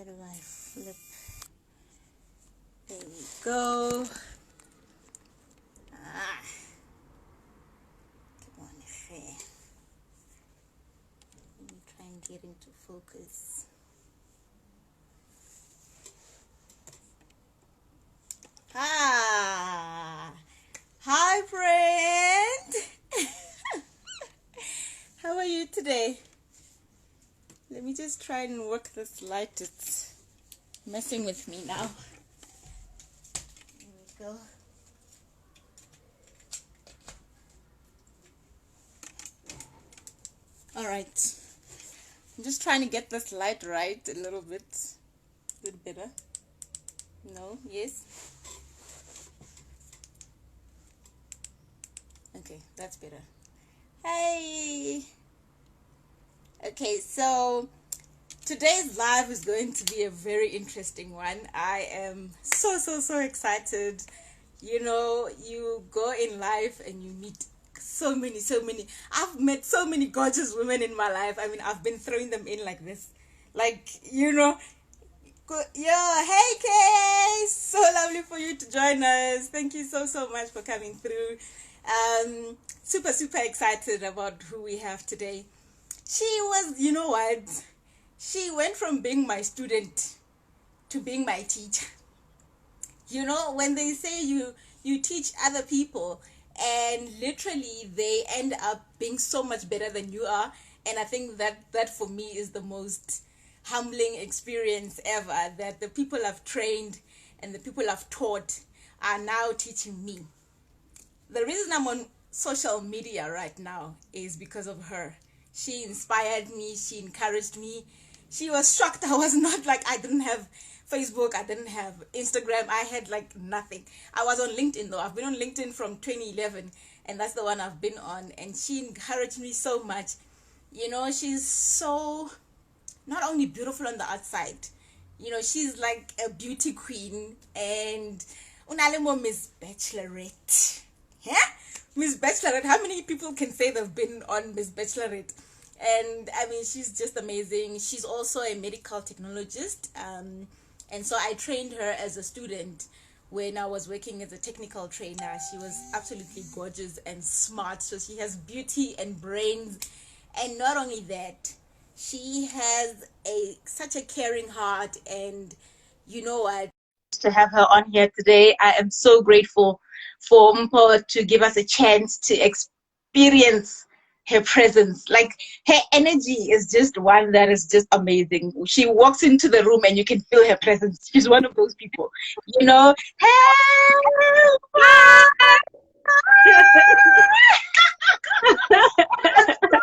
How do I flip? There we go. Come on, fair. Let me try and get into focus. Hi friend. How are you today? Let me just try and work this light. It's messing with me now. There we go. All right. I'm just trying to get this light right a little bit. A little better. No, yes. Okay, that's better. Hey. Okay, so today's live is going to be a very interesting one. I am so excited. You know, you go in life and you meet so many. I've met so many gorgeous women in my life. I mean, I've been throwing them in like this. Like, you know, yo, hey Kay, so lovely for you to join us. Thank you so much for coming through. Super excited about who we have today. She was, you know what, she went from being my student to being my teacher. You know, when they say you teach other people and literally they end up being so much better than you are, and I think that for me is the most humbling experience ever, that the people I've trained and the people I've taught are now teaching me. The reason I'm on social media right now is because of her. She inspired me. She encouraged me. She was shocked. I was not like, I didn't have Facebook. I didn't have Instagram. I had like nothing. I was on LinkedIn though. I've been on LinkedIn from 2011 and that's the one I've been on. And she encouraged me so much. You know, she's so not only beautiful on the outside, you know, she's like a beauty queen. And unalemo Miss Bachelorette. Yeah? Miss Bachelorette, how many people can say they've been on Miss Bachelorette? And I mean, she's just amazing. She's also a medical technologist. And so I trained her as a student when I was working as a technical trainer. She was absolutely gorgeous and smart. So she has beauty and brains. And not only that, she has such a caring heart. And you know what? To have her on here today, I am so grateful for Mpho to give us a chance to experience her presence. Like, her energy is just one that is just amazing. She walks into the room and you can feel her presence. She's one of those people, you know.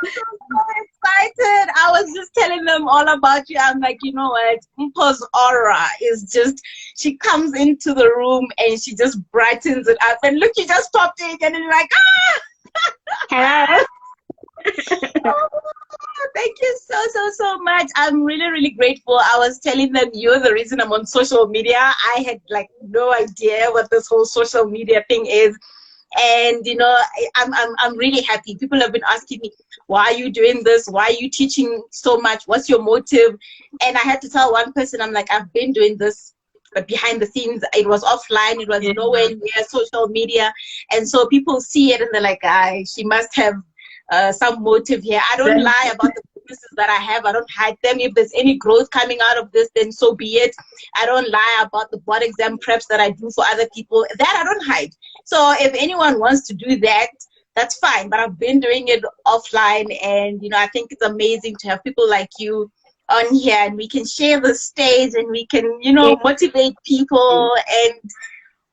So excited. I was just telling them all about you. I'm like, you know what, Mpho's aura is just, she comes into the room and she just brightens it up. And look, you just popped in and you're like, hello. Oh, thank you so much. I'm really grateful. I was telling them you're the reason I'm on social media. I had like no idea what this whole social media thing is. And you know, I'm really happy. People have been asking me, why are you doing this? Why are you teaching so much? What's your motive? And I had to tell one person, I'm like, I've been doing this, but behind the scenes, it was offline. It was nowhere near social media. And so people see it and they're like, she must have some motive here. I don't lie about the businesses that I have. I don't hide them. If there's any growth coming out of this, then so be it. I don't lie about the board exam preps that I do for other people. That I don't hide. So if anyone wants to do that, that's fine. But I've been doing it offline. And, you know, I think it's amazing to have people like you on here and we can share the stage and we can, you know, motivate people. And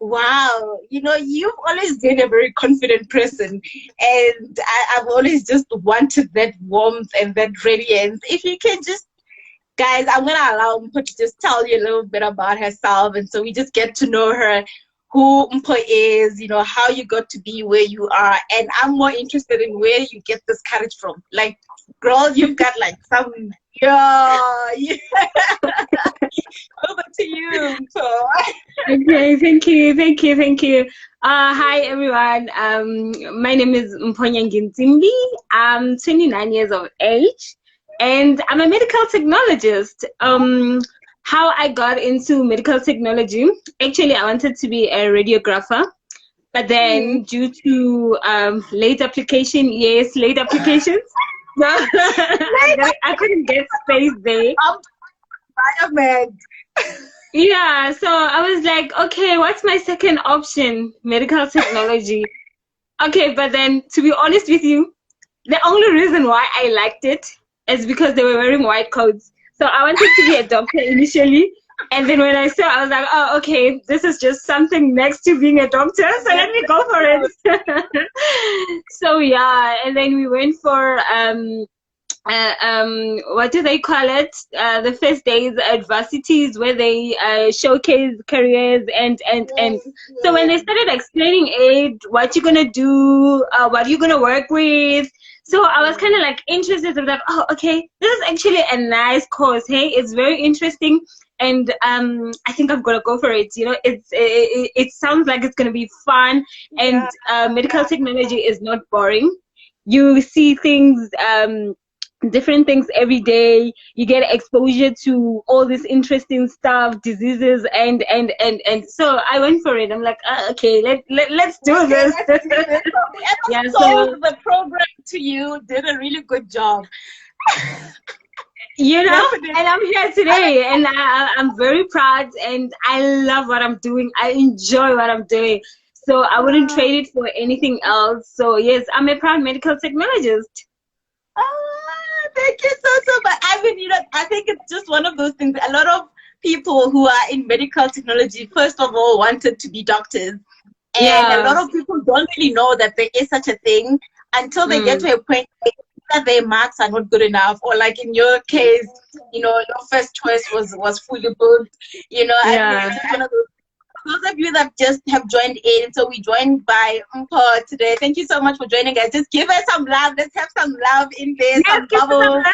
wow, you know, you've always been a very confident person, and I've always just wanted that warmth and that radiance. If you can just, guys, I'm going to allow Mpho to just tell you a little bit about herself, and so we just get to know her, who Mpho is, you know, how you got to be where you are. And I'm more interested in where you get this courage from. Like, girl, you've got like some, yeah. Over to you, Mpho. Okay, thank you. Hi everyone. My name is Mpho Nyangintsimbi. I'm 29 years of age, and I'm a medical technologist. how I got into medical technology. Actually, I wanted to be a radiographer, but then due to late application, late applications, no, I couldn't get space there. Environment. Yeah, so I was like, okay, what's my second option? Medical technology. Okay, but then to be honest with you, the only reason why I liked it is because they were wearing white coats. So I wanted to be a doctor initially. And then when I saw, I was like, oh, okay, this is just something next to being a doctor. So let me go for it. So yeah, and then we went for what do they call it? The first days adversities where they showcase careers and so when they started explaining it, what you're gonna do, what you're gonna work with. So I was kind of like interested in that. Oh, okay, this is actually a nice course. Hey, it's very interesting, and I think I'm gonna go for it. You know, it sounds like it's gonna be fun, and medical technology is not boring. You see things different things every day. You get exposure to all this interesting stuff, diseases, and so I went for it. I'm like, okay, let's do this. Yeah, so the program to you did a really good job. You know, and I'm here today, and I'm very proud, and I love what I'm doing. I enjoy what I'm doing, so I wouldn't trade it for anything else. So yes, I'm a proud medical technologist. Thank you so much. I mean, you know, I think it's just one of those things. A lot of people who are in medical technology, first of all, wanted to be doctors. And a lot of people don't really know that there is such a thing until they get to a point that their marks are not good enough. Or like in your case, you know, your first choice was fully booked. You know, I mean, it's one of those of you that just have joined in, so we joined by Mpho today. Thank you so much for joining us. Just give us some love. Let's have some love in there, some bubbles.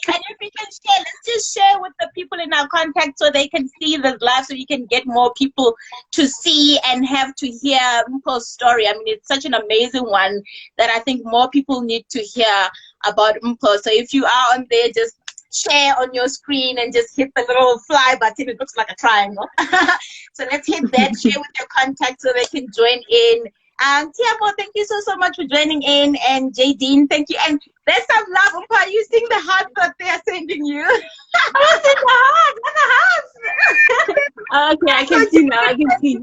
And if we can share, let's just share with the people in our contact so they can see the live, so you can get more people to see and have to hear Mpho's story. I mean, it's such an amazing one that I think more people need to hear about Mpho. So if you are on there, just share on your screen and just hit the little fly button. It looks like a triangle. So let's hit that, share with your contacts so they can join in. Tiamo, thank you so much for joining in. And Jadine, thank you. And there's some love. Mpho, you seeing the heart that they are sending you? Oh, it's in the heart. Okay, I can see now. I can see.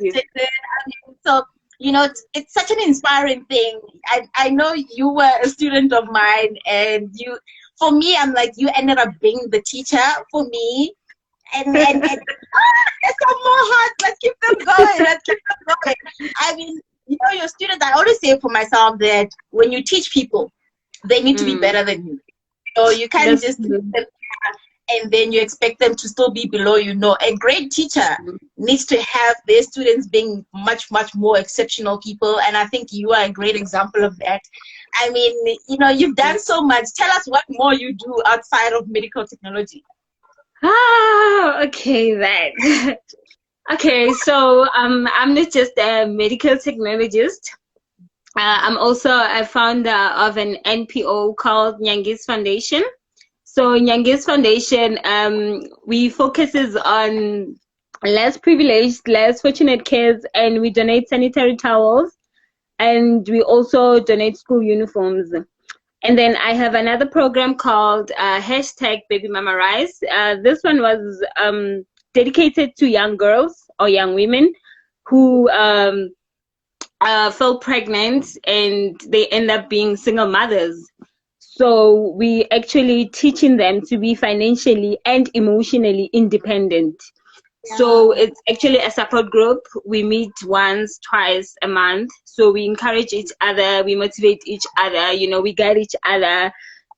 Yes. So, you know, it's such an inspiring thing. I know you were a student of mine, and you, for me, I'm like, you ended up being the teacher for me. And there's some more hearts. Let's keep them going. I mean, you know, your students, I always say for myself that when you teach people, they need to be better than you. So you can't just teach them and then you expect them to still be below you. No, a great teacher needs to have their students being much, much more exceptional people. And I think you are a great example of that. I mean, you know, you've done so much. Tell us what more you do outside of medical technology. Okay, that. Okay, so I'm not just a medical technologist. I'm also a founder of an NPO called Nyangis Foundation. So Nyangis Foundation, we focuses on less privileged, less fortunate kids, and we donate sanitary towels, and we also donate school uniforms. And then I have another program called hashtag Baby Mama Rise. This one was dedicated to young girls or young women who fell pregnant and they end up being single mothers. So we actually teaching them to be financially and emotionally independent. So it's actually a support group. We meet once, twice a month. So we encourage each other, we motivate each other, you know, we guide each other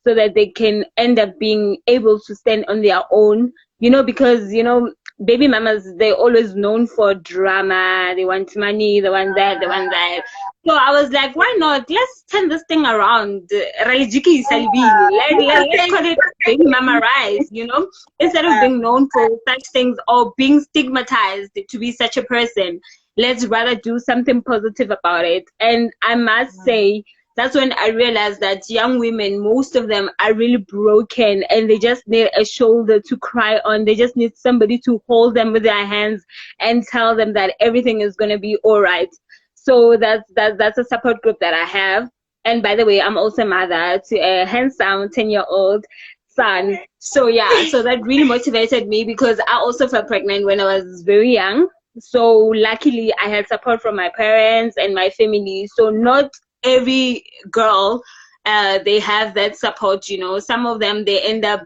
so that they can end up being able to stand on their own, you know, because, you know, baby mamas, they're always known for drama. They want money, they want that, they want that. So I was like, why not? Let's turn this thing around. Let's call it Baby Mama Rise, you know? Instead of being known for such things or being stigmatized to be such a person, let's rather do something positive about it. And I must say that's when I realized that young women, most of them are really broken, and they just need a shoulder to cry on. They just need somebody to hold them with their hands and tell them that everything is going to be all right. So that's a support group that I have. And by the way, I'm also a mother to a handsome 10-year-old son. So yeah, so that really motivated me, because I also felt pregnant when I was very young. So luckily I had support from my parents and my family. So not every girl, they have that support. Some of them, they end up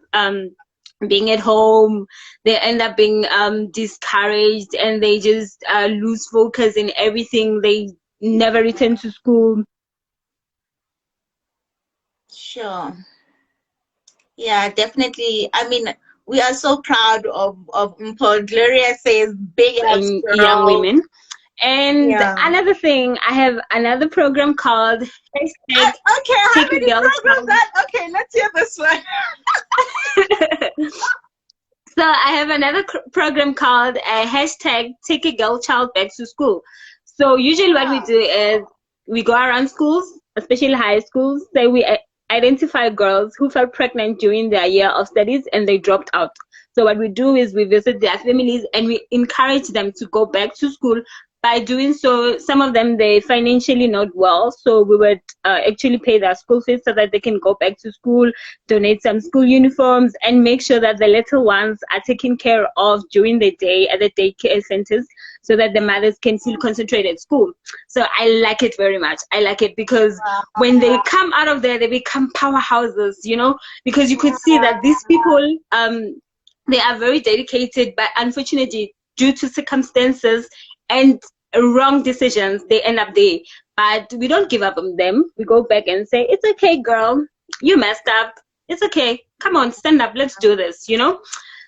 being at home, they end up being discouraged, and they just lose focus in everything. They never return to school. Sure. Yeah, definitely. I mean, we are so proud of Mpho. Gloria says big ups, And young girl. women. And Yeah. another thing, I have another program called hashtag Okay, how Take a many Girl programs Child. Okay, let's hear this one. So I have another program called hashtag Take a Girl Child Back to School. So usually what we do is we go around schools, especially high schools, say we identify girls who fell pregnant during their year of studies and they dropped out. So what we do is we visit their families and we encourage them to go back to school. By doing so, some of them, they financially not well, so we would actually pay their school fees so that they can go back to school, donate some school uniforms, and make sure that the little ones are taken care of during the day at the daycare centers, so that the mothers can still concentrate at school. So I like it very much. I like it because when they come out of there, they become powerhouses, because you could see that these people, they are very dedicated, but unfortunately, due to circumstances and wrong decisions, they end up there. But we don't give up on them. We go back and say, it's okay, girl, you messed up, it's okay, come on, stand up, let's do this.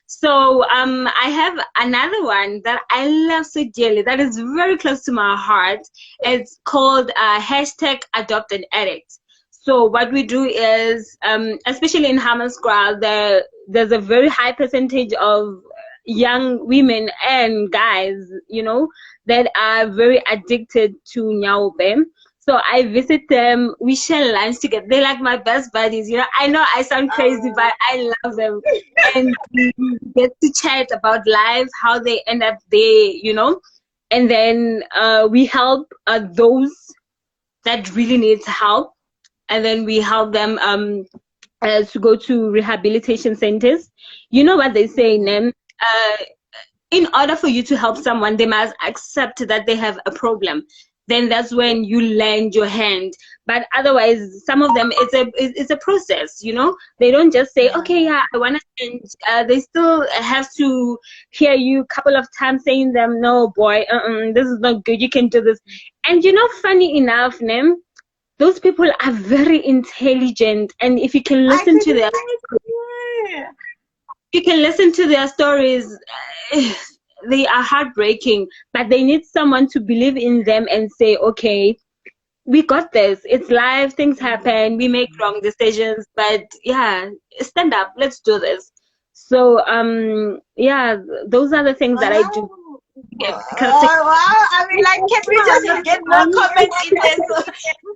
So I have another one that I love so dearly, that is very close to my heart. It's called hashtag Adopt an Addict. So what we do is, especially in Hammanskraal, there's a very high percentage of young women and guys, that are very addicted to nyaobe. So I visit them, we share lunch together. They're like my best buddies. I know I sound crazy, but I love them. And we get to chat about life, how they end up there, and then we help those that really needs help. And then we help them to go to rehabilitation centers. You know what they say, Nem? In order for you to help someone, they must accept that they have a problem. Then that's when you lend your hand. But otherwise, some of them, it's a process. They don't just say, okay, yeah, I want to change. They still have to hear you a couple of times saying them, no, boy, this is not good. You can do this. And funny enough, Nem, those people are very intelligent, and if you can listen to their stories, they are heartbreaking, but they need someone to believe in them and say, okay, we got this. It's life, things happen, we make wrong decisions, but yeah, stand up, let's do this. So yeah, those are the things that I do. Wow. I mean, like, can we just get more comments in there? So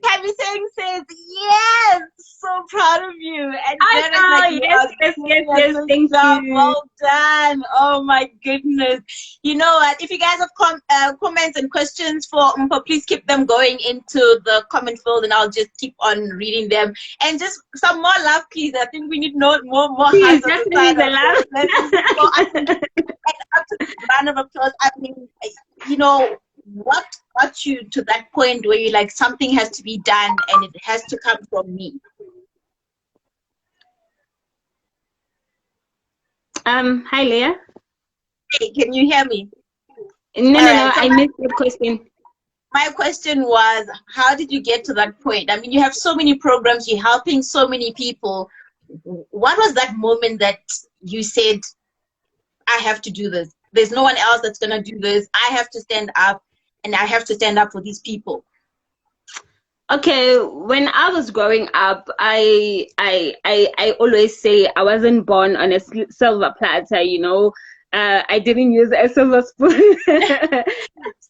can we says, yes, so proud of you. And I know, yes, thank you. Well done. Oh my goodness. You know what? If you guys have comments and questions for Mpho, please keep them going into the comment field, and I'll just keep on reading them. And just some more love, please. I think we need more please, definitely the love. Round of applause. I mean, what got you to that point where you're like, something has to be done and it has to come from me? Hi, Leah. Hey, can you hear me? No, I missed your question. My question was, how did you get to that point? I mean, you have so many programs, you're helping so many people. What was that moment that you said, I have to do this? There's no one else that's going to do this. I have to stand up, and I have to stand up for these people. Okay, when I was growing up, I always say I wasn't born on a silver platter, I didn't use a silver spoon.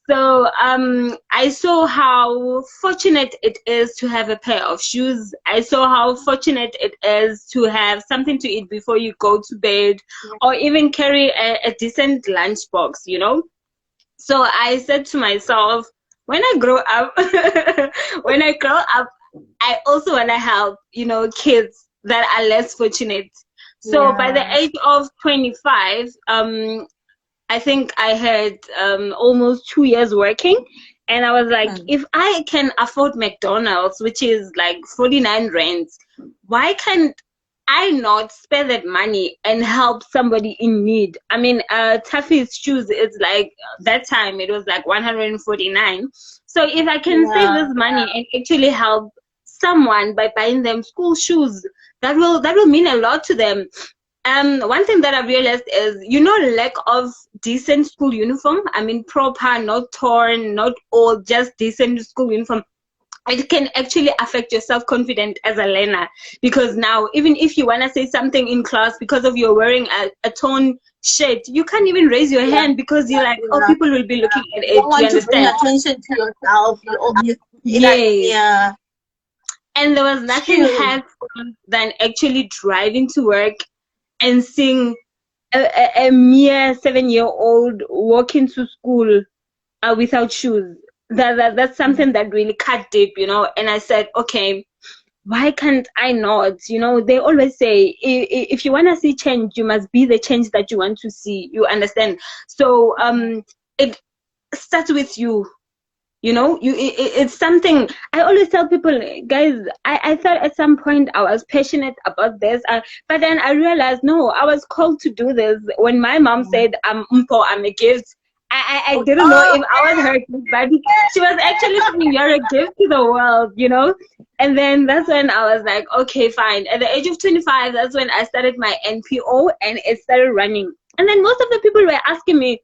So I saw how fortunate it is to have a pair of shoes. I saw how fortunate it is to have something to eat before you go to bed, or even carry a decent lunchbox, you know. So I said to myself, when I grow up, when I grow up, I also want to help, you know, kids that are less fortunate. So by the age of 25, I think I had almost 2 years working, and I was like, if I can afford McDonald's, which is like 49 rands, why can't I not spend that money and help somebody in need? I mean, Taffy's shoes, it's like that time it was like 149. So if I can save this money and actually help someone by buying them school shoes, that will mean a lot to them. One thing that I realized is, you know, lack of decent school uniform. I mean, proper, not torn, not old, just decent school uniform. It can actually affect your self-confidence as a learner, because now even if you want to say something in class because of you're wearing a torn shirt, you can't even raise your hand because you're like, oh, people will be looking at it. You want you to bring understand? attention to yourself. Yes. And there was nothing hurtful than actually driving to work and seeing a mere 7-year-old walking to school without shoes. That's something that really cut deep, you know. And I said, okay, why can't I not? You know, they always say, if you want to see change, you must be the change that you want to see. You understand? So it starts with you. You know, it's something I always tell people, guys. I thought at some point I was passionate about this, but then I realized, no, I was called to do this. When my mom said, Mpho, I'm a gift, I didn't know if I was her gift, but she was actually saying, you're a gift to the world, you know. And then that's when I was like, okay, fine. At the age of 25, that's when I started my NPO, and it started running. And then most of the people were asking me,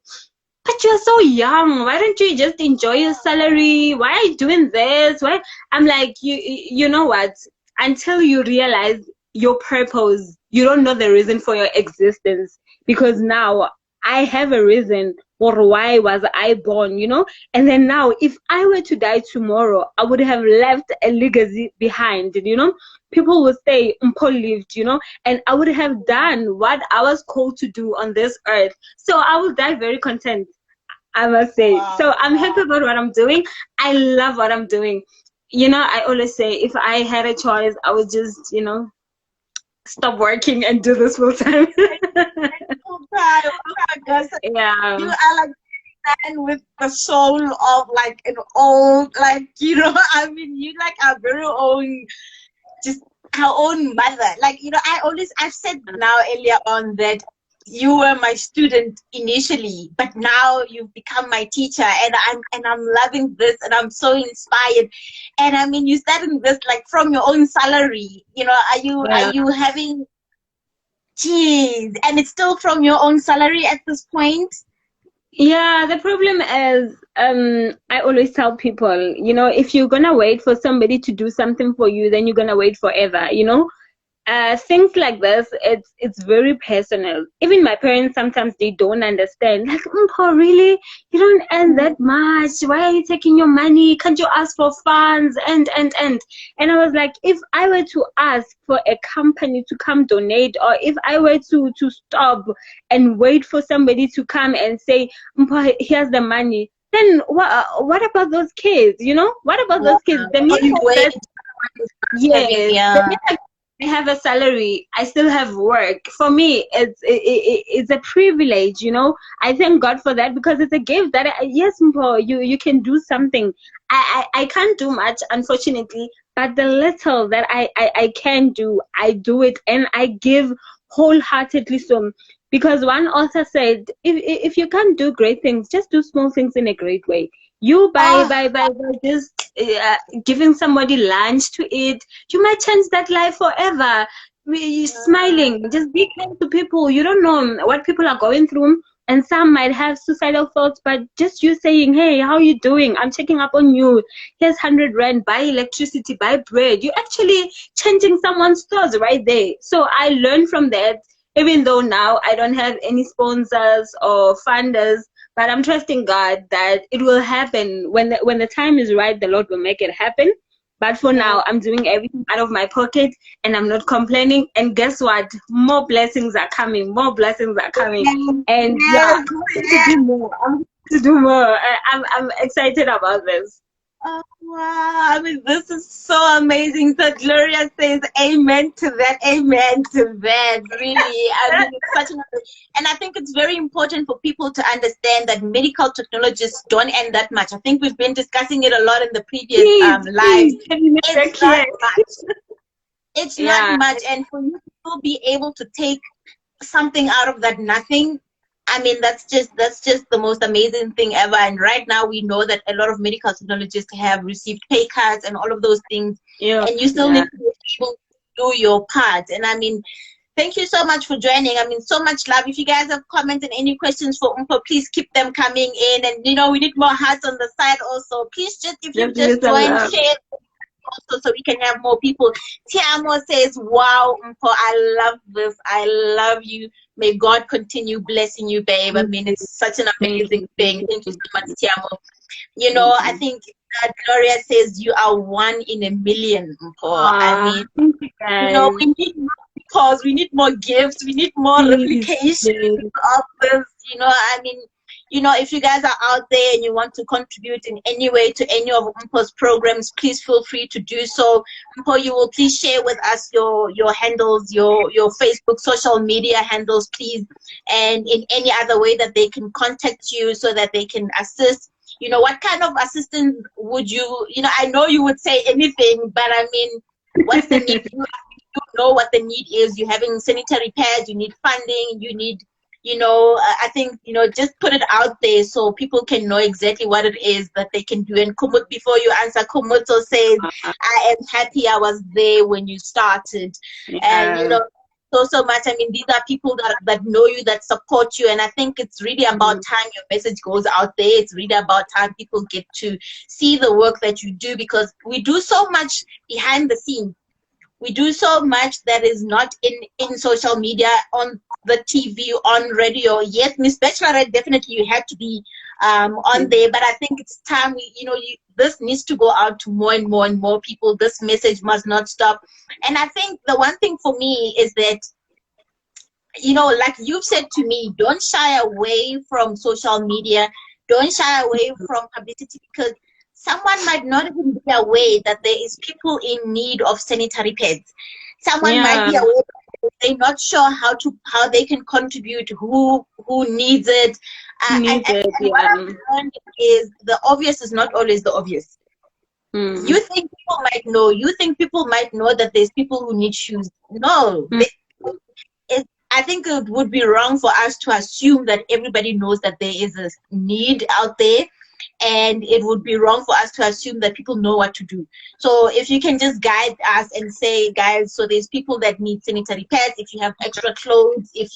but you're so young, why don't you just enjoy your salary? Why are you doing this? Why? I'm like, you know what, until you realize your purpose, you don't know the reason for your existence. Because now I have a reason for why was I born, you know. And then now if I were to die tomorrow, I would have left a legacy behind, you know. People would say Mpho lived, you know, and I would have done what I was called to do on this earth. So I will die very content, I must say. So I'm happy about what I'm doing. I love what I'm doing. You know, I always say, if I had a choice, I would just, you know, stop working and do this full time. Yeah. You are like man with the soul of like an old, like, you know, I mean, you like our very own, just our own mother. Like, you know, I've said now earlier on that you were my student initially, but now you've become my teacher, and I'm loving this, and I'm so inspired. And I mean, you started this like from your own salary, you know. Are you having, geez, and it's still from your own salary at this point? Yeah, the problem is, I always tell people, you know, if you're gonna wait for somebody to do something for you, then you're gonna wait forever, you know. Things like this, it's very personal. Even my parents, sometimes they don't understand. Like, Mpho, really? You don't earn that much. Why are you taking your money? Can't you ask for funds? And I was like, if I were to ask for a company to come donate, or if I were to stop and wait for somebody to come and say, Mpho, here's the money, then what about those kids? You know, what about those kids? The minute I have a salary, I still have work. For me, it's a privilege, you know. I thank God for that, because it's a gift that yes, Mpho, you can do something. I can't do much, unfortunately, but the little that I can do, I do it, and I give wholeheartedly. So, because one author said, if you can't do great things, just do small things in a great way. You by just giving somebody lunch to eat, you might change that life forever. Smiling, just be kind to people. You don't know what people are going through, and some might have suicidal thoughts, but just you saying, hey, how you doing? I'm checking up on you. Here's 100 rand, buy electricity, buy bread. You're actually changing someone's thoughts right there. So I learned from that. even though now I don't have any sponsors or funders, but I'm trusting God that it will happen when the time is right. The Lord will make it happen. But for now, I'm doing everything out of my pocket, and I'm not complaining. And guess what? More blessings are coming. More blessings are coming. And yeah, Yes, I'm going to do more. I'm going to do more. I'm excited about this. oh, wow. I mean, this is so amazing. So Gloria says amen to that. Amen to that. Really. I mean, it's such an, and I think it's very important for people to understand that medical technologists don't earn that much. I think we've been discussing it a lot in the previous lives. Please, can you make that It's not clear? much. It's not Yeah. much. And for you to still be able to take something out of that nothing, I mean, that's just the most amazing thing ever. And right now we know that a lot of medical technologists have received pay cuts and all of those things, Yeah. and you still need to be able to do your part. And I mean, thank you so much for joining. I mean, so much love. If you guys have comments and any questions for Mpho, please keep them coming in. And you know, we need more hearts on the side also. Please just, if you've just joined, share also so we can have more people. Tiamo says, wow, Mpho, I love this. I love you. May God continue blessing you, babe. I mean, it's such an amazing thing. Thank you so much, Tiamo. You know, I think Gloria says you are one in a million, Mpho. I mean, you know, we need more because we need more gifts, we need more replications of this. You know, I mean, you know, if you guys are out there and you want to contribute in any way to any of Mpho's programs, please feel free to do so. Mpho, you will please share with us your handles, your Facebook social media handles, please, and in any other way that they can contact you so that they can assist. You know, what kind of assistance would you, you know, I know you would say anything, but I mean, what's the need? You know what the need is. You're having sanitary pads, you need funding, you need, you know, I think, you know, just put it out there so people can know exactly what it is that they can do. And Kumut, before you answer, Kumuto says, I am happy I was there when you started. And, you know, so much. I mean, these are people that know you, that support you. And I think it's really about time your message goes out there. It's really about time people get to see the work that you do, because we do so much behind the scenes. We do so much that is not in social media, on the TV, on radio. Yes, Miss Bachelorette, definitely you had to be on there, but I think it's time this needs to go out to more and more and more people. This message must not stop. And I think the one thing for me is that, you know, like you've said to me, don't shy away from social media, don't shy away from publicity, because someone might not even be aware that there is people in need of sanitary pads. Someone might be aware that they're not sure how they can contribute, who needs it. What I've learned is the obvious is not always the obvious. You think people might know. You think people might know that there's people who need shoes. No. I think it would be wrong for us to assume that everybody knows that there is a need out there. And it would be wrong for us to assume that people know what to do. So if you can just guide us and say, guys, so there's people that need sanitary pads, if you have extra clothes, if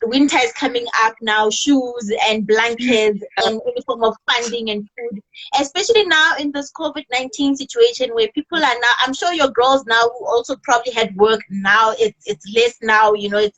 winter is coming up now, shoes and blankets and any form of funding and food, especially now in this COVID-19 situation where people are now, I'm sure your girls now who also probably had work now, it's less now, you know,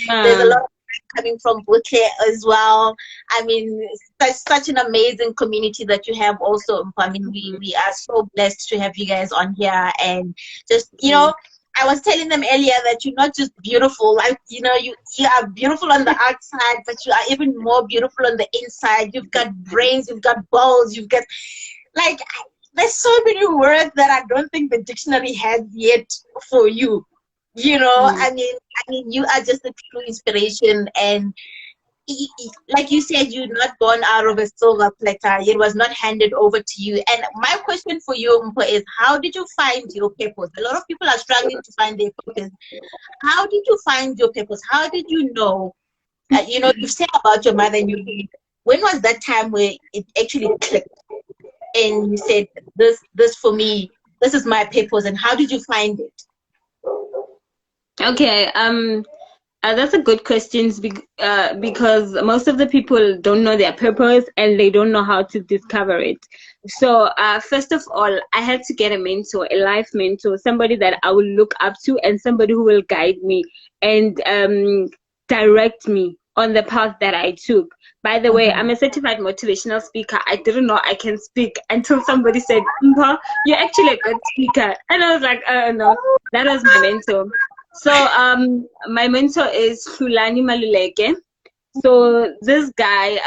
there's a lot of coming from Butler as well. I mean, such an amazing community that you have also. I mean, we are so blessed to have you guys on here. And just, you know, I was telling them earlier that you're not just beautiful, like, you know, you are beautiful on the outside, but you are even more beautiful on the inside. You've got brains, you've got balls, you've got, like, there's so many words that I don't think the dictionary has yet for you. You know, I mean, you are just a true inspiration. And like you said, you're not born out of a silver platter. It was not handed over to you. And my question for you, Mpho, is how did you find your purpose? A lot of people are struggling to find their purpose. How did you find your purpose? How did you know? You know, you've said about your mother and when was that time where it actually clicked and you said, this for me, this is my purpose? And how did you find it? Okay, that's a good question because most of the people don't know their purpose and they don't know how to discover it. So, first of all, I had to get a mentor, a life mentor, somebody that I will look up to and somebody who will guide me and direct me on the path that I took. By the way, I'm a certified motivational speaker. I didn't know I can speak until somebody said, Mpho, you're actually a good speaker. And I was like, no, that was my mentor. So, my mentor is Fulani Maluleke. So this guy,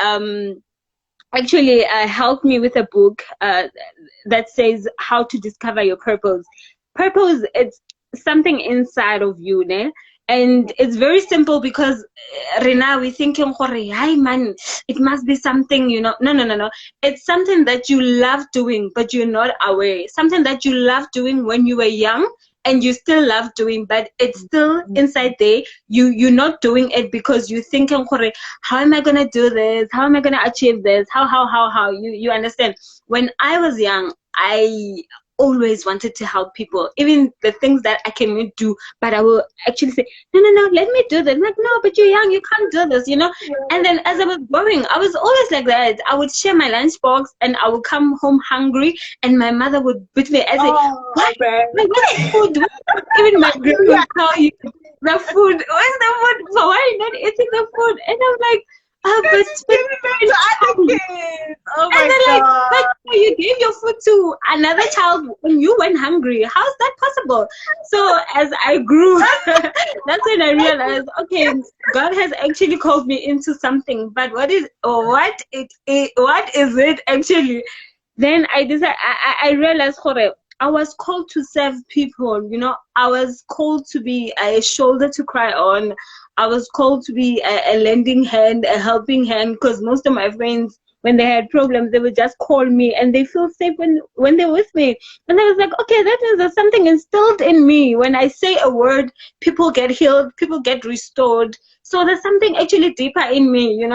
actually helped me with a book that says how to discover your purpose. Purpose, it's something inside of you, ne? And it's very simple because Rena, we thinking, hi man, it must be something, No. It's something that you love doing, but you're not aware. Something that you love doing when you were young, and you still love doing, but it's still inside there. You're not doing it because you're thinking, how am I gonna do this? How am I gonna achieve this? How? You understand? When I was young, I always wanted to help people, even the things that I cannot do, but I will actually say, no, let me do this. I'm like, no, but you're young, you can't do this, And then as I was growing, I was always like that. I would share my lunchbox and I would come home hungry, and my mother would beat me. I say, what? Like, what's food? Even my grandma would tell you the food. Where's the food? So why are you not eating the food? And I'm like, but oh my and then God. but you gave your food to another child when you went hungry. How's that possible? So as I grew, that's when I realized, okay, God has actually called me into something. But what is it actually? Then I decided. I realized, I was called to serve people. I was called to be a shoulder to cry on. I was called to be a lending hand, a helping hand, because most of my friends, when they had problems, they would just call me and they feel safe when they're with me. And I was like, okay, that means there's something instilled in me. When I say a word, people get healed, people get restored. So there's something actually deeper in me.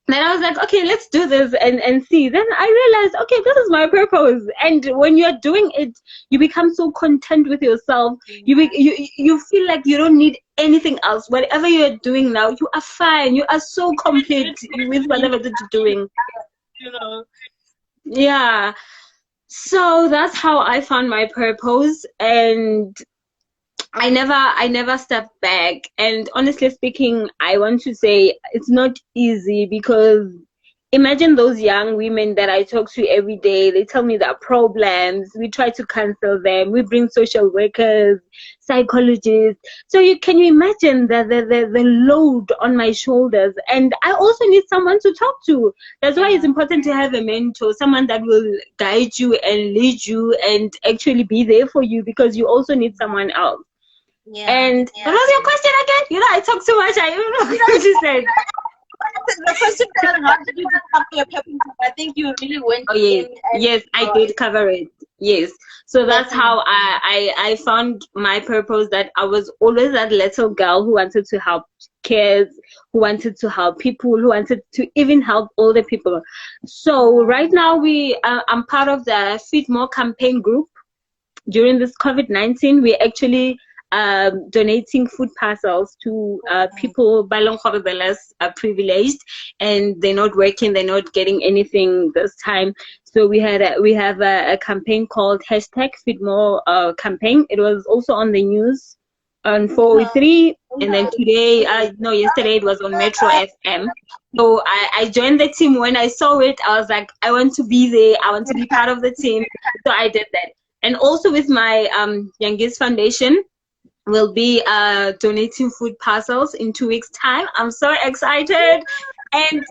Then I was like, okay, let's do this and see. Then I realized, okay, this is my purpose. And when you're doing it, you become so content with yourself. You feel like you don't need anything else. Whatever you're doing now, you are fine. You are so complete with whatever that you're doing. Yeah. So that's how I found my purpose, and I never stepped back. And honestly speaking, I want to say it's not easy, because imagine those young women that I talk to every day. They tell me their problems. We try to counsel them. We bring social workers, psychologists. So can you imagine the load on my shoulders? And I also need someone to talk to. That's why it's important to have a mentor, someone that will guide you and lead you and actually be there for you, because you also need someone else. And what was your question again? I talk too much. I don't know what you said. The question was, how did you discover your purpose? I think you really went. Oh yes, I did cover it. Yes, so that's how I found my purpose. That I was always that little girl who wanted to help kids, who wanted to help people, who wanted to even help older people. So right now I'm part of the Feed More campaign group. During this COVID-19, we actually donating food parcels to people the less privileged, and they're not working, they're not getting anything this time. So we have a campaign called #FeedMore campaign. It was also on the news on 403, and then today, yesterday it was on Metro FM. So I joined the team. When I saw it, I was like, I want to be there. I want to be part of the team. So I did that. And also with my Youngest Foundation, we'll be donating food parcels in 2 weeks' time. I'm so excited. And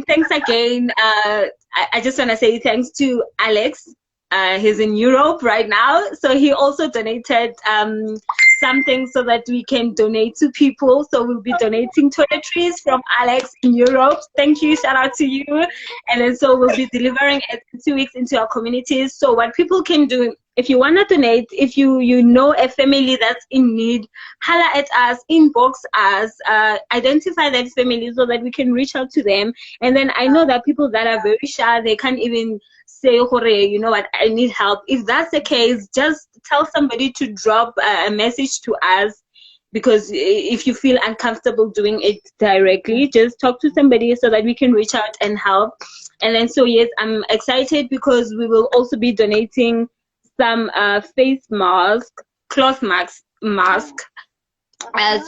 thanks again. I just want to say thanks to Alex. He's in Europe right now, so he also donated something so that we can donate to people. So we'll be donating toiletries from Alex in Europe. Thank you, shout out to you. And then so we'll be delivering it 2 weeks into our communities. So what people can do, if you want to donate, if you know a family that's in need, holla at us, inbox us, identify that family so that we can reach out to them. And then I know that people that are very shy, they can't even say, you know what, I need help. If that's the case, just tell somebody to drop a message to us, because if you feel uncomfortable doing it directly, just talk to somebody so that we can reach out and help. And then, so yes, I'm excited because we will also be donating some face mask, cloth mask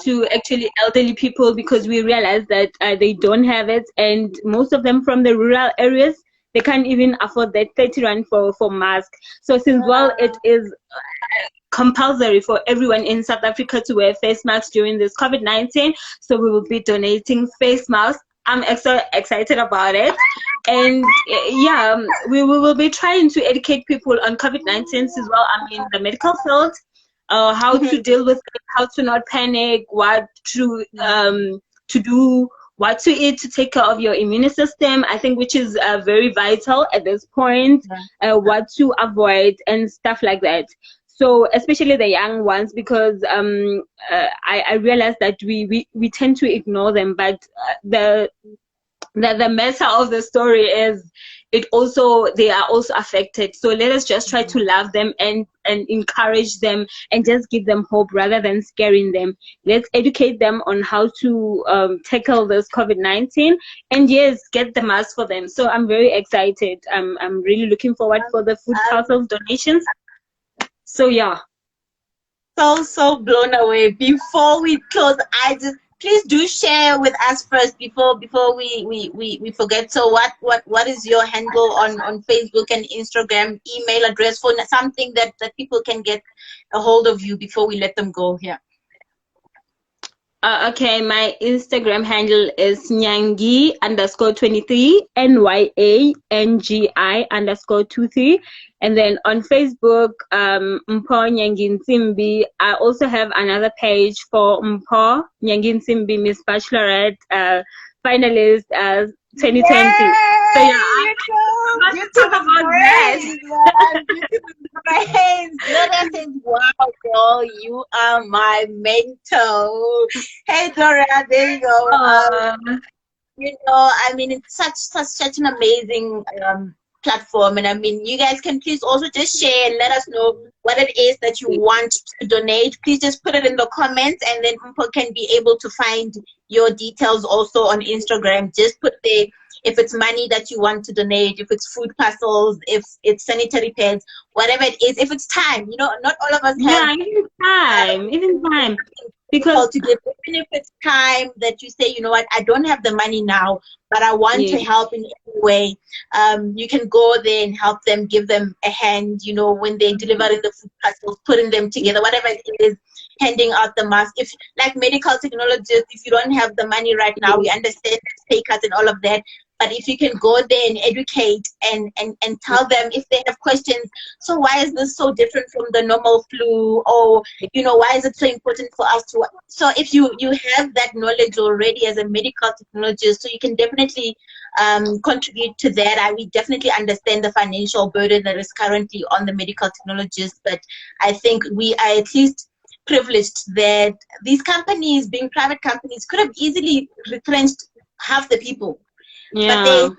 to actually elderly people, because we realize that they don't have it, and most of them from the rural areas, they can't even afford that 30 rand for mask. So since, well, it is compulsory for everyone in South Africa to wear face masks during this COVID-19, so we will be donating face masks. I'm so excited about it. And yeah, we will be trying to educate people on COVID-19 as well. I'm in the medical field, how to deal with it, how to not panic, what to do, what to eat to take care of your immune system, I think, which is very vital at this point, what to avoid and stuff like that. So especially the young ones, because I realize that we tend to ignore them, but the matter of the story is they are also affected. So let us just try to love them and encourage them and just give them hope rather than scaring them. Let's educate them on how to tackle this COVID-19, and yes, get the mask for them. So I'm very excited. I'm really looking forward for the food parcels donations. So yeah. So blown away. Before we close, please do share with us first before we forget. So what is your handle on Facebook and Instagram, email address, for something that people can get a hold of you before we let them go here? Okay, my Instagram handle is Nyangi_23, NYANGI_23. And then on Facebook, Mpho Nyangintsimbi. I also have another page for Mpho Nyangintsimbi, Miss Bachelorette, finalist 2020. Yay! So yeah, let's talk about that. Dora says, wow, girl, you are my mentor. Hey, Dora, there you go. You know, I mean, it's such an amazing platform, and I mean, you guys can please also just share and let us know what it is that you want to donate. Please just put it in the comments, and then people can be able to find your details also on Instagram. Just put there if it's money that you want to donate, if it's food parcels, if it's sanitary pads, whatever it is, if it's time. You know, not all of us have even time. Because even if it's time that you say, you know what, I don't have the money now, but I want to help in any way, you can go there and help them, give them a hand, you know, when they delivering the food parcels, putting them together, whatever it is, handing out the mask. If, like medical technologists, if you don't have the money right now, we understand pay cuts and all of that. But if you can go there and educate and tell them if they have questions, so why is this so different from the normal flu? Or, you know, why is it so important for us to... So if you have that knowledge already as a medical technologist, so you can definitely contribute to that. We definitely understand the financial burden that is currently on the medical technologists, but I think we are at least privileged that these companies, being private companies, could have easily retrenched half the people. But they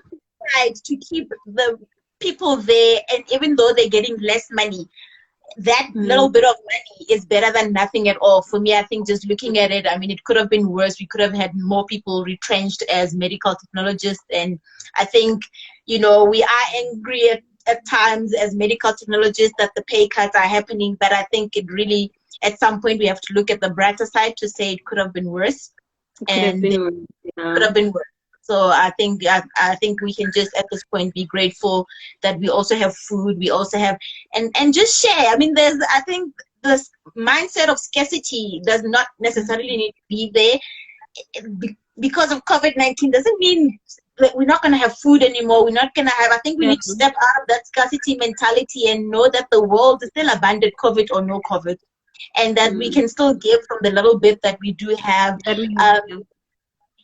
decide to keep the people there, and even though they're getting less money, that little bit of money is better than nothing at all. For me, I think just looking at it, I mean, it could have been worse. We could have had more people retrenched as medical technologists. And I think, you know, we are angry at times as medical technologists that the pay cuts are happening. But I think it really, at some point, we have to look at the brighter side to say it could have been worse. Could have been worse. So I think we can just at this point be grateful that we also have food, we also have, and just share. I mean, I think this mindset of scarcity does not necessarily need to be there. Because of COVID-19 doesn't mean that we're not going to have food anymore. We're not going to have, I think we need to step out of that scarcity mentality and know that the world is still abundant, COVID or no COVID, and that we can still give from the little bit that we do have.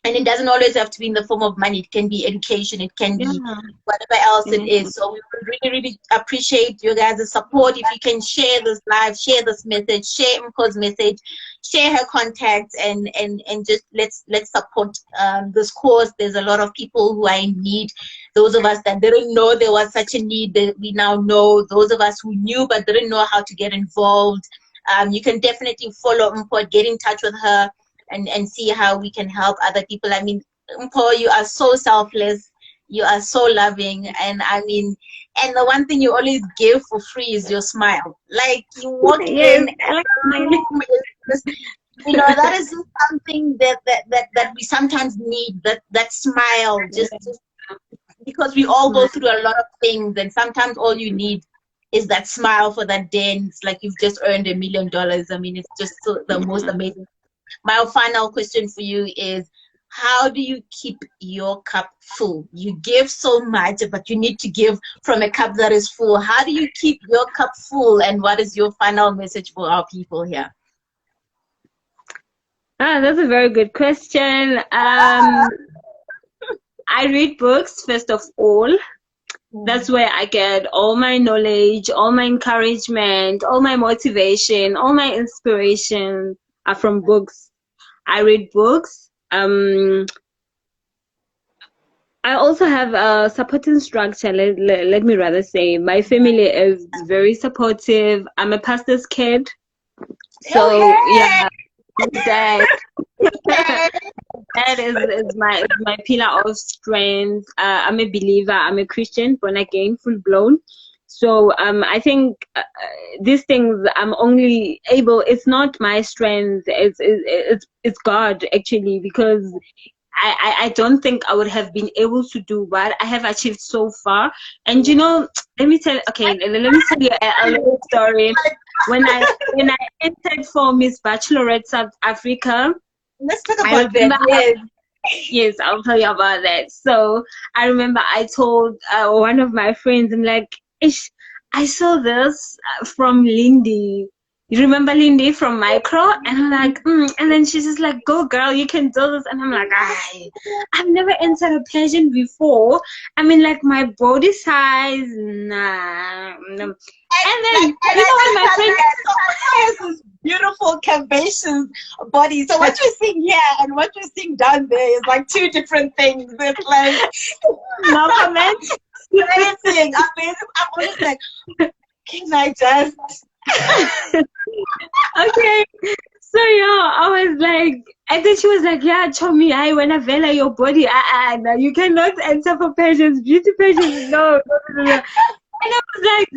And it doesn't always have to be in the form of money. It can be education. It can be whatever else it is. So we would really, really appreciate you guys' support. If you can share this live, share this message, share Mpho's message, share her contacts, and just let's support this cause. There's a lot of people who are in need. Those of us that didn't know there was such a need, that we now know. Those of us who knew but didn't know how to get involved. You can definitely follow Mpho, get in touch with her, and see how we can help other people. I mean, Mpho, you are so selfless. You are so loving. And I mean, and the one thing you always give for free is your smile. Like you walk Yes, in and the room is just, that is just something that we sometimes need, that smile, just because we all go through a lot of things, and sometimes all you need is that smile for that day, and it's like you've just earned $1 million. I mean, it's just the most amazing. My final question for you is, how do you keep your cup full? You give so much, but you need to give from a cup that is full. How do you keep your cup full, and what is your final message for our people here? That's a very good question. I read books, first of all. That's where I get all my knowledge, all my encouragement, all my motivation, all my inspiration are from books. I read books. I also have a supporting structure. Let me rather say, my family is very supportive. I'm a pastor's kid, so yeah, that is my pillar of strength. I'm a believer. I'm a Christian, born again, full blown. So I think these things I'm only able. It's not my strength. It's God actually, because I don't think I would have been able to do what I have achieved so far. And let me tell you a little story. When I entered for Miss Bachelorette South Africa, let's talk about that. Yes, I'll tell you about that. So I remember I told one of my friends, I'm like, Ish, I saw this from Lindy. You remember Lindy from Micro? And I'm like, and then she's just like, go girl, you can do this. And I'm like, I've never entered a pageant before. I mean, like my body size, nah. And then, when my friend has this beautiful curvaceous body. So what you're seeing here and what you're seeing down there is like two different things. It's like, no comment. Amazing. I'm always like, can I just... Okay, so I was like, and then she was like, yeah, Chomi, I when I vela your body, no, you cannot enter for pageants, beauty pageants, no. And I was like,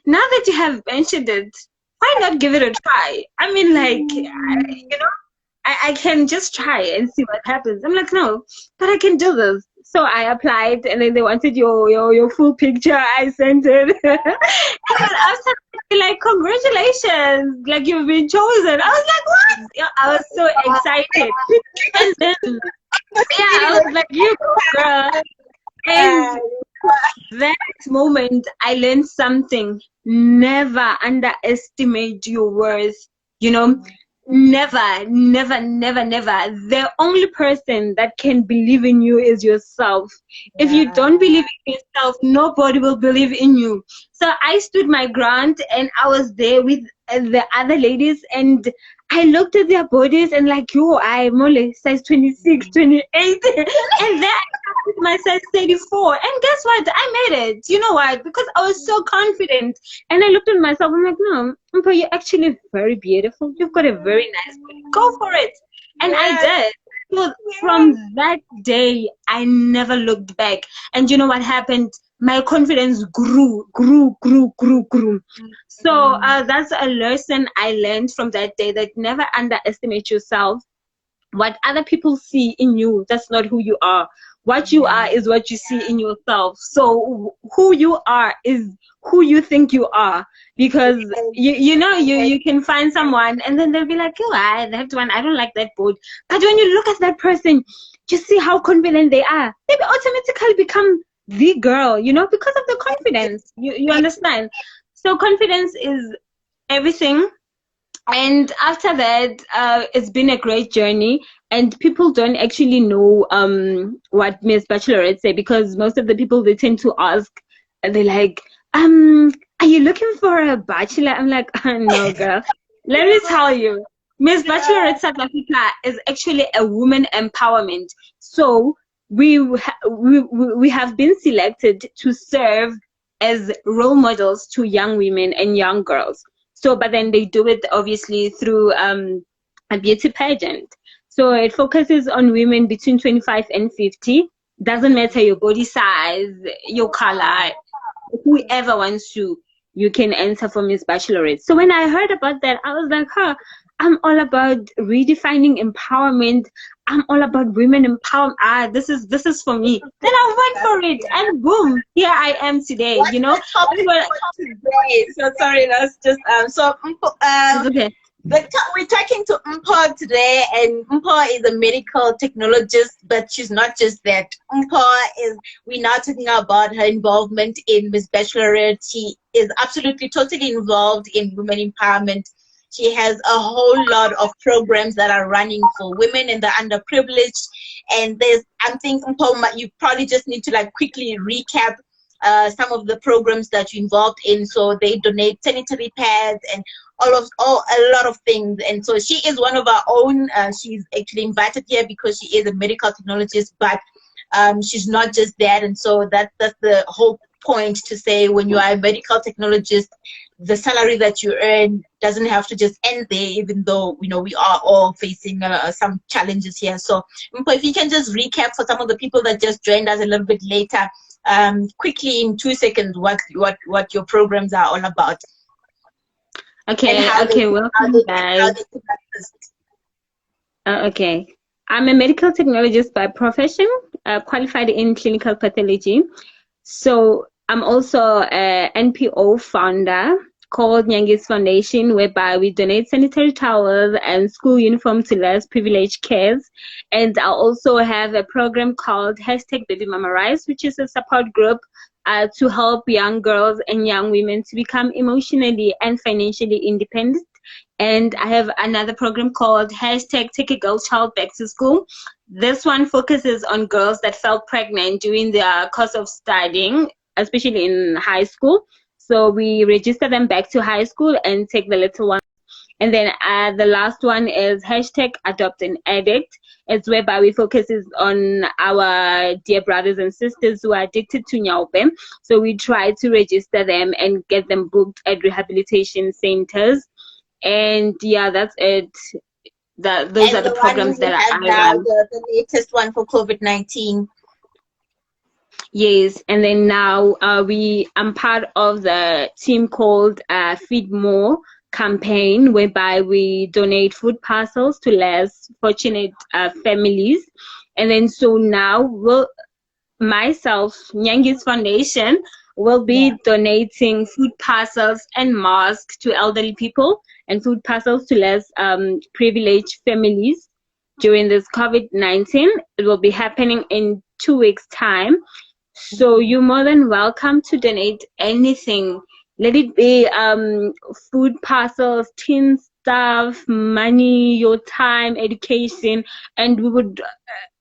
now that you have mentioned it, why not give it a try? I mean, like, I can just try and see what happens. I'm like, no, but I can do this. So I applied, and then they wanted your full picture. I sent it. And then after, like, congratulations, like you've been chosen. I was like, what? Yeah, I was so excited. And then, I was like, you go, girl. And that moment, I learned something. Never underestimate your worth. Never, never, never, never. The only person that can believe in you is yourself. If you don't believe in yourself, nobody will believe in you. So I stood my ground, and I was there with the other ladies, and I looked at their bodies and like, I'm only size 26, 28. And then I with my size 34. And guess what? I made it. You know why? Because I was so confident. And I looked at myself. I'm like, no, Mpho, you're actually very beautiful. You've got a very nice body. Go for it. And I did. So from that day, I never looked back. And you know what happened? My confidence grew. So that's a lesson I learned from that day, that never underestimate yourself. What other people see in you, that's not who you are. What you are is what you see in yourself. So who you are is who you think you are. Because you can find someone and then they'll be like, that one, I don't like that boat. But when you look at that person, you see how confident they are. They automatically become the girl, because of the confidence. You understand? So confidence is everything. And after that, it's been a great journey. And people don't actually know what Miss Bachelorette say, because most of the people, they tend to ask, they're like, are you looking for a bachelor? I'm like, no, girl. Let me tell you, Miss Bachelorette South Africa is actually a woman empowerment. So we have been selected to serve as role models to young women and young girls. So, but then they do it obviously through a beauty pageant. So it focuses on women between 25 and 50. Doesn't matter your body size, your color, whoever wants to, you can enter for Miss Bachelorette. So when I heard about that, I was like, huh, I'm all about redefining empowerment. I'm all about women empowerment. This is for me. Then I went for it, and boom, here I am today. What's You know, the topic for today? So sorry, that's just it's okay. we're talking to Mpho today, and Mpho is a medical technologist, but she's not just that. We're now talking about her involvement in Miss Bachelorette. She is absolutely totally involved in women empowerment. She has a whole lot of programs that are running for women and the underprivileged. And I'm thinking, Mpho, you probably just need to like quickly recap some of the programs that you're involved in. So they donate sanitary pads and a lot of things. And so she is one of our own. She's actually invited here because she is a medical technologist, but she's not just that. And so that's the whole point, to say when you are a medical technologist, the salary that you earn doesn't have to just end there, even though we are all facing some challenges here. So Mpho, if you can just recap for some of the people that just joined us a little bit later, quickly in 2 seconds, what your programs are all about. Okay, welcome guys. Okay, I'm a medical technologist by profession, qualified in clinical pathology. So I'm also a NPO founder called Nyangintsimbi Foundation, whereby we donate sanitary towels and school uniforms to less privileged kids. And I also have a program called #Baby Mama Rise, which is a support group to help young girls and young women to become emotionally and financially independent. And I have another program called #Take a Girl Child Back to School. This one focuses on girls that fell pregnant during their course of studying, especially in high school. So we register them back to high school and take the little one. And then the last one is #Adopt an Addict. It's whereby we focuses on our dear brothers and sisters who are addicted to nyaope. So we try to register them and get them booked at rehabilitation centers. And yeah, that's it. Those are the programs that I run. The latest one for COVID-19. Yes, and then now I'm part of the team called Feed More campaign, whereby we donate food parcels to less fortunate families. And then so now myself, Nyangintsimbi Foundation, will be donating food parcels and masks to elderly people and food parcels to less privileged families during this COVID-19. It will be happening in 2 weeks' time. So you're more than welcome to donate anything. Let it be food parcels, tin stuff, money, your time, education. And we would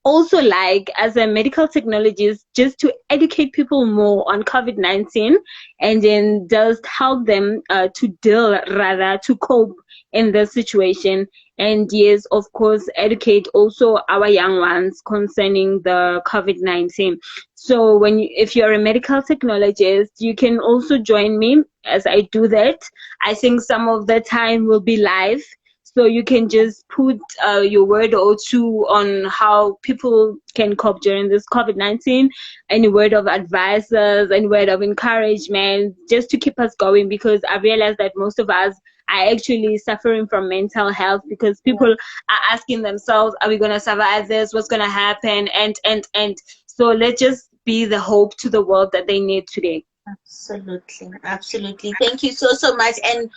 also like, as a medical technologist, just to educate people more on COVID-19 and then just help them to cope in the situation. And yes, of course, educate also our young ones concerning the COVID-19. So if you're a medical technologist, you can also join me as I do that. I think some of the time will be live. So you can just put your word or two on how people can cope during this COVID-19, any word of advices, any word of encouragement, just to keep us going, because I realize that most of us are actually suffering from mental health, because people are asking themselves, are we going to survive this? What's going to happen? And so let's just be the hope to the world that they need today. Absolutely. Thank you so much. And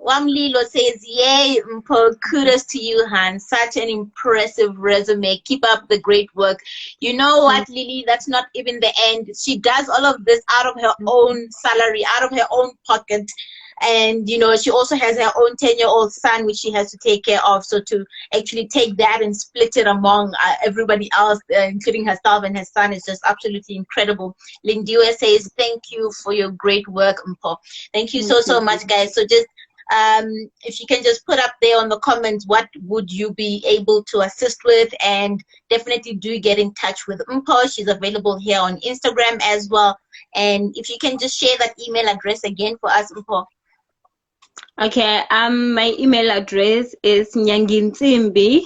Wamlilo says, yay, Mpho, kudos to you, Han. Such an impressive resume. Keep up the great work. You know what, Lily? That's not even the end. She does all of this out of her own salary, out of her own pocket. And, she also has her own 10-year-old son, which she has to take care of. So to actually take that and split it among everybody else, including herself and her son, is just absolutely incredible. Lindiwe says, thank you for your great work, Mpho. Thank you so much, guys. So just, if you can just put up there on the comments, what would you be able to assist with? And definitely do get in touch with Mpho. She's available here on Instagram as well. And if you can just share that email address again for us, Mpho. Okay, my email address is Nyangintsimbi,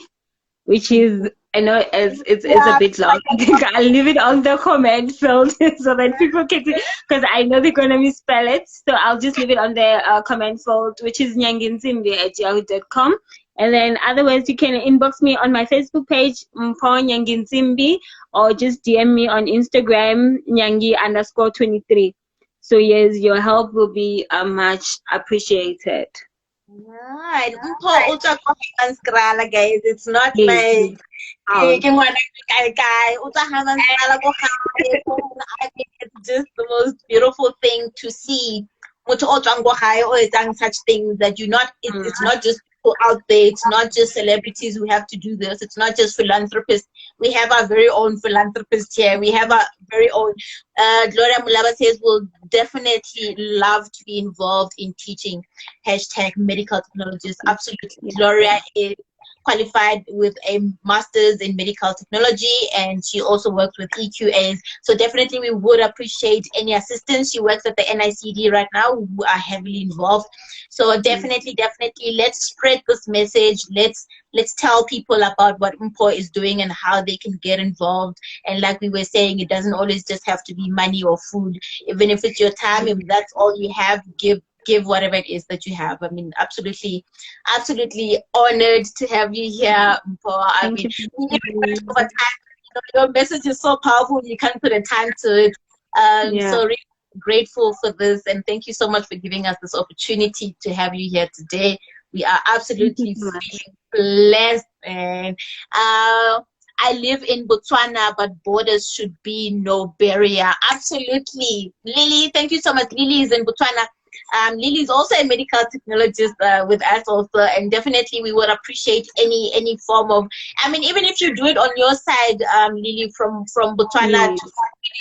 which is, I know it's a Yeah. bit long. I think I'll leave it on the comment field so that people can see, because I know they're gonna misspell it. So I'll just leave it on the comment field, which is nyangintsimbi@yahoo.com. And then otherwise you can inbox me on my Facebook page, Mpho Nyangintsimbi, or just DM me on Instagram, Nyangi_23. So yes, your help will be much appreciated. Right. Mpho utswa ko Hammanskraal, guys. It's not Yes, like yes. Oh, ke ngwana kae utswa Hammanskraal ko gae. I mean, it's just the most beautiful thing to see. Motho o tswang ko gae o etsang such things that it's not just people out there, it's not just celebrities who have to do this, it's not just philanthropists. We have our very own philanthropist here. We have our very own Gloria Mulaba says we'll definitely love to be involved in teaching #medical technologists. Absolutely. yeah. Gloria is qualified with a master's in medical technology, and she also works with EQAs. So definitely we would appreciate any assistance. She works at the NICD right now, who are heavily involved. So definitely let's spread this message. Let's tell people about what Mpho is doing and how they can get involved. And like we were saying, it doesn't always just have to be money or food. Even if it's your time, if that's all you have, give whatever it is that you have. I mean, absolutely honored to have you here, Mpho. I mean, over time, your message is so powerful, you can't put a time to it. So really grateful for this, and thank you so much for giving us this opportunity to have you here today. We are absolutely feeling blessed, and I live in Botswana, but borders should be no barrier. Absolutely. Lily, thank you so much. Lily is in Botswana. Lily is also a medical technologist with us also, and definitely we would appreciate any form of, I mean, even if you do it on your side, Lily, from Botswana, to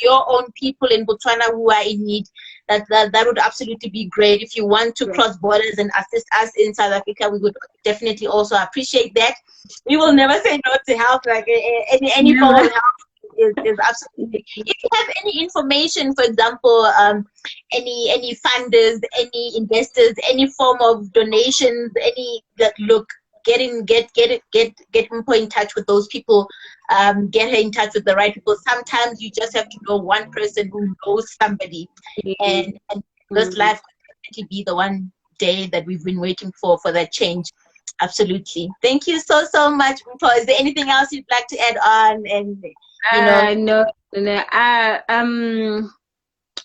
your own people in Botswana who are in need, that would absolutely be great. If you want to cross borders and assist us in South Africa, we would definitely also appreciate that. We will never say no to help, like any form of help is absolutely. If you have any information, for example, any funders, any investors, any form of donations, any that look, get Mpho in touch with those people, get her in touch with the right people. Sometimes you just have to know one person who knows somebody, and this life will definitely be the one day that we've been waiting for that change. Absolutely. Thank you so much, Mpho. Is there anything else you'd like to add on? And no.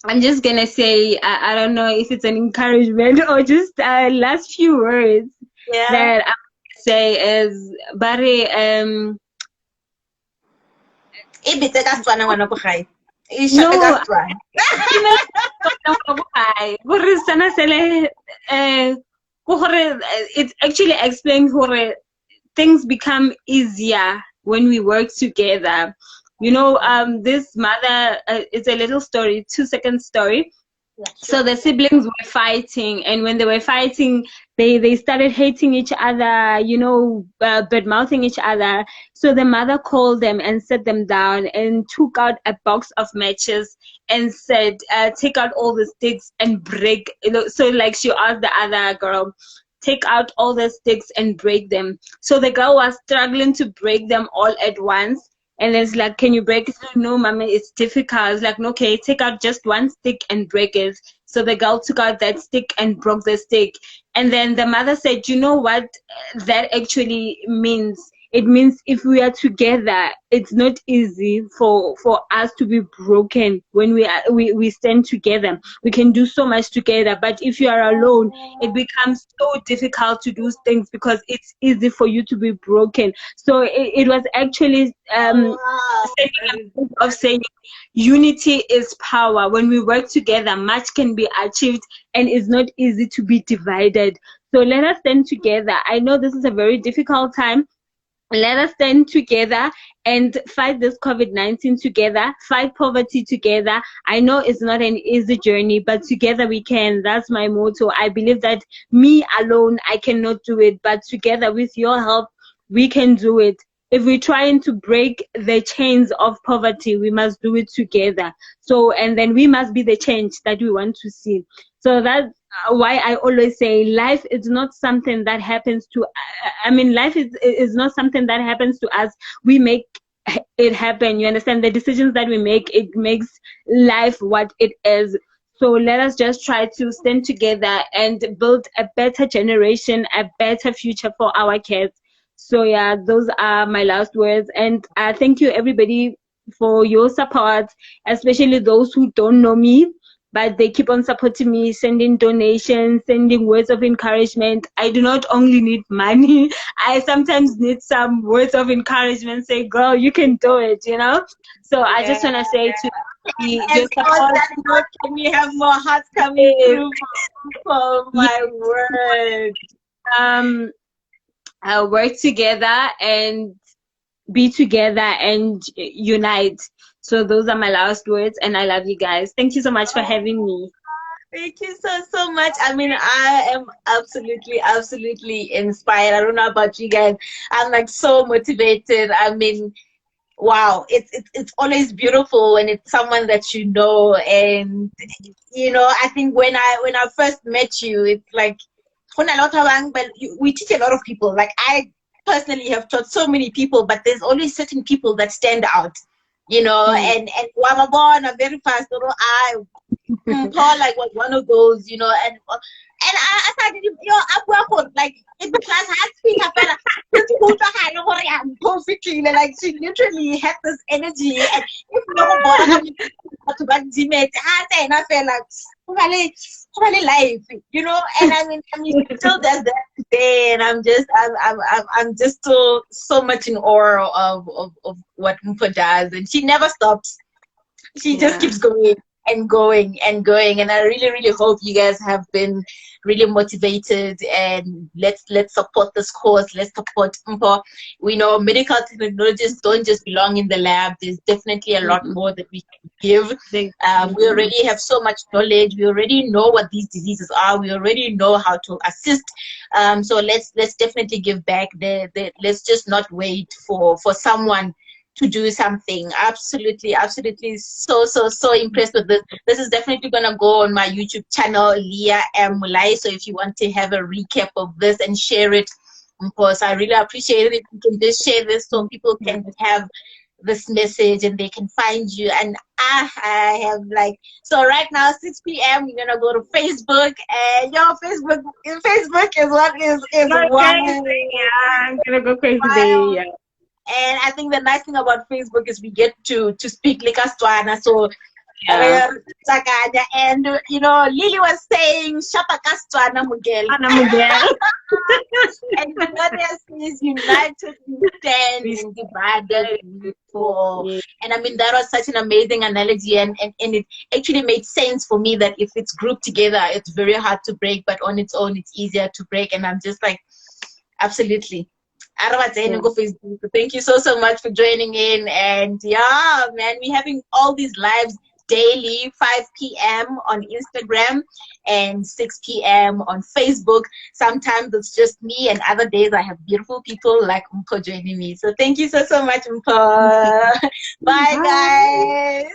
I'm just gonna say, I don't know if it's an encouragement or just last few words that I would say is, Barry, it actually explains how things become easier when we work together. You know, this mother, it's a little story, 2-second story. So the siblings were fighting, and when they were fighting, they started hating each other, you know, bad-mouthing each other. So the mother called them and sat them down and took out a box of matches and said, take out all the sticks and break, you know. So like she asked the other girl, take out all the sticks and break them. So the girl was struggling to break them all at once. And it's like, can you break it? No, mama, it's difficult. It's like, okay, take out just one stick and break it. So the girl took out that stick and broke the stick. And then the mother said, you know what that actually means? It means if we are together, it's not easy for us to be broken. When we stand together, we can do so much together. But if you are alone, it becomes so difficult to do things because it's easy for you to be broken. So it was actually of saying unity is power. When we work together, much can be achieved, and it's not easy to be divided. So let us stand together. I know this is a very difficult time. Let us stand together and fight this COVID-19 together, fight poverty together. I know it's not an easy journey, but together we can. That's my motto. I believe that me alone, I cannot do it, but together with your help, we can do it. If we're trying to break the chains of poverty, we must do it together. So, and then we must be the change that we want to see. So why I always say life is not something that happens to, I mean, life is not something that happens to us. We make it happen. You understand? The decisions that we make, it makes life what it is. So let us just try to stand together and build a better generation, a better future for our kids. So yeah, those are my last words. And thank you everybody for your support, especially those who don't know me, but they keep on supporting me, sending donations, sending words of encouragement. I do not only need money. I sometimes need some words of encouragement. Say, girl, you can do it, you know? So I just want to say to you, And just on that note, can we have more hearts coming through? Oh my word. Work together and be together and unite. So those are my last words, and I love you guys. Thank you so much for having me. Thank you so much. I mean, I am absolutely inspired. I don't know about you guys. I'm like so motivated. I mean, wow, it's always beautiful when it's someone that you know. And you know, I think when I first met you, it's like but we teach a lot of people. Like I personally have taught so many people, but there's always certain people that stand out, you know. And Wamabona very fast, you know, Paul like was one of those, you know. And I started, you know, I work on like in the class I speak up perfectly, like she literally had this energy. And if I felt like life, you know. And I mean she still does that today, and I'm just so much in awe of what Mpho does, and she never stops. She just keeps going and going and going. And I really hope you guys have been really motivated, and let's support this cause. Let's support Mpho. We know medical technologists don't just belong in the lab. There's definitely a lot more that we can give. We already have so much knowledge. We already know what these diseases are. We already know how to assist. So let's definitely give back. Let's just not wait for someone to do something. Absolutely so impressed with this. This is definitely gonna go on my YouTube channel, Leah M. Mulai. So if you want to have a recap of this and share it, of course, I really appreciate it if you can just share this so people can have this message and they can find you. And I have like, so right now 6 p.m. we're gonna go to Facebook, and your Facebook is what is one. I'm gonna go crazy there. Yeah. And I think the nice thing about Facebook is we get to speak like Setswana. So, and you know, Lily was saying, "Shapa Setswana Mugel." And Gloria says, "United we stand and divided we fall." And I mean, that was such an amazing analogy, and it actually made sense for me that if it's grouped together, it's very hard to break, but on its own, it's easier to break. And I'm just like, absolutely. Facebook. Thank you so much for joining in. And yeah, man, we're having all these lives daily, 5 p.m. on Instagram and 6 p.m. on Facebook. Sometimes it's just me, and other days I have beautiful people like Mpho joining me. So thank you so much, Mpho. Bye, guys.